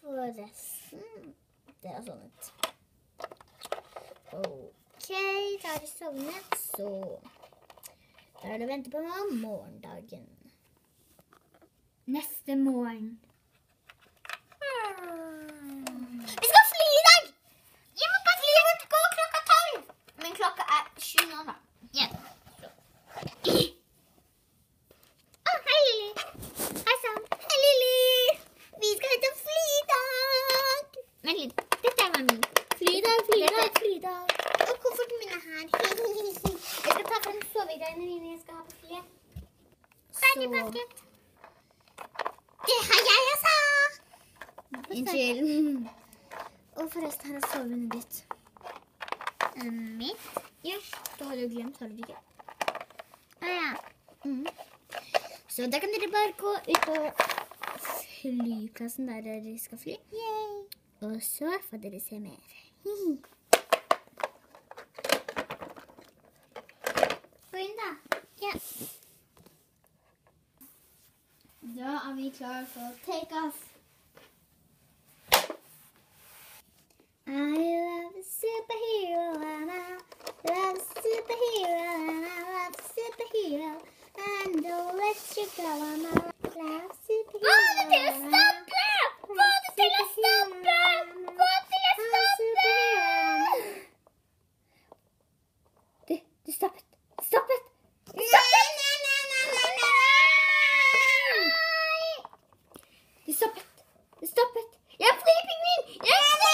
forresten. Det sånn ut. Ok, da har du sovnet, så da er det å vente på morgendagen. Neste morgen. Vi skal fly i dag! Jeg må bare fly rundt gå klokka 12. Men klokka 7 nå da. Ja. Hei Lili. Hei sann. Hei Lili. Vi skal ut og fly i dag. Vent litt, dette var min. Flydag. Og kofferten min her. Jeg skal ta frem sovegreiene mine jeg skal ha på flyet. Ferdig pakket. Det har jeg også. Unnskyld. Og forresten her er soveunderlaget ditt. Mitt? Ja, det har du glemt, har du ikke? Ja. Så da kan dere bare gå ut på flyplassen der dere skal fly. Yay! Og så får dere se mer. Gå inn da. Ja. Da er vi klar for take off. I love a superhero and I love a superhero and I love a superhero and don't let you go and I love a superhero. Få det til å stoppe! Få det til å stoppe! Få det til å stoppe! Du stoppet! Stoppet! Nei! Du stoppet! Du stoppet! Jeg er flypingvin! Jeg er flypingvin!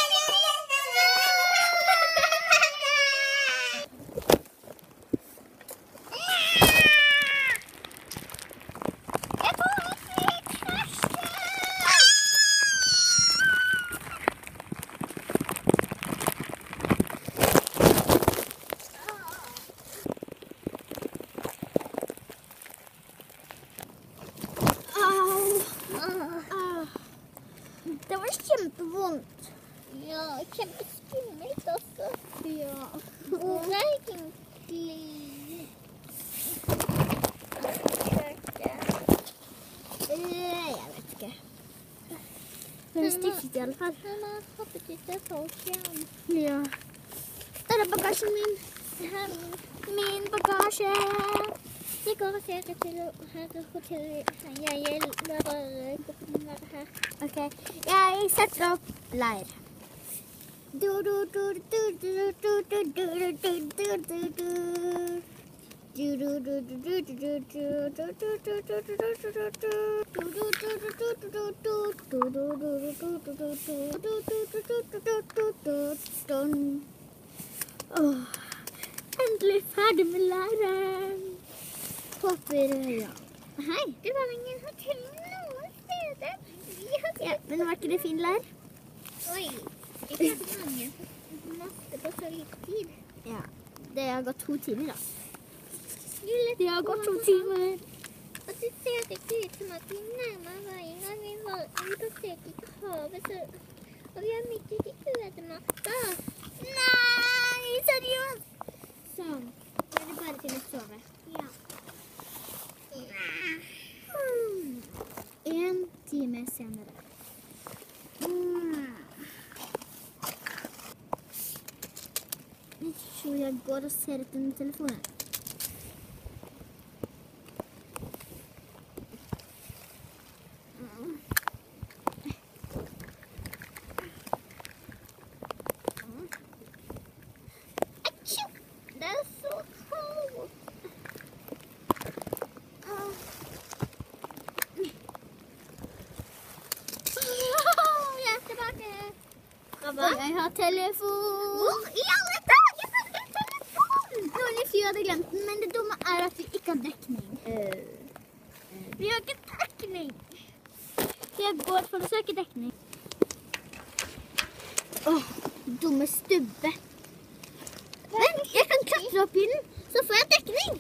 Det var kjempevondt. Ja, kjempeskummelt også. Ja. Hvor er egentlig? Jeg vet ikke. Men det stiftet i alle fall. Den har hoppet ut av folk igjen. Ja. Der er bagasjen min. Her er min bagasje. Jeg går og ser til hotellet. Jeg lar bare kofferten være her. Ok, jeg setter opp leir. Endelig ferdig med leiren. Håper, ja. Hei, det var ingen hotell noen steder. Ja, men var ikke det fin leir? Oi, ikke så mange. Masse på så litt tid. Ja, det har gått 2 timer da. Det har gått 2 timer. Og det ser ikke ut som at vi nærmer veien. Vi passerte ikke havet, og vi er midt ute i ødemarka. Nei, seriøst! Sånn, nå er det bare til å sove. Ja. 1 time senere. Jeg tror jeg går og ser etter den telefonen. Det er så kaldt. Jeg er tilbake. Jeg har telefon. Hvor i alle dager har du telefon? Noen i fly hadde glemt den, men det dumme er at vi ikke har dekning. Vi har ikke dekning. Jeg går for å søke dekning. Dumme stubbe. Men jeg kan klatre opp i den, så får jeg dekning.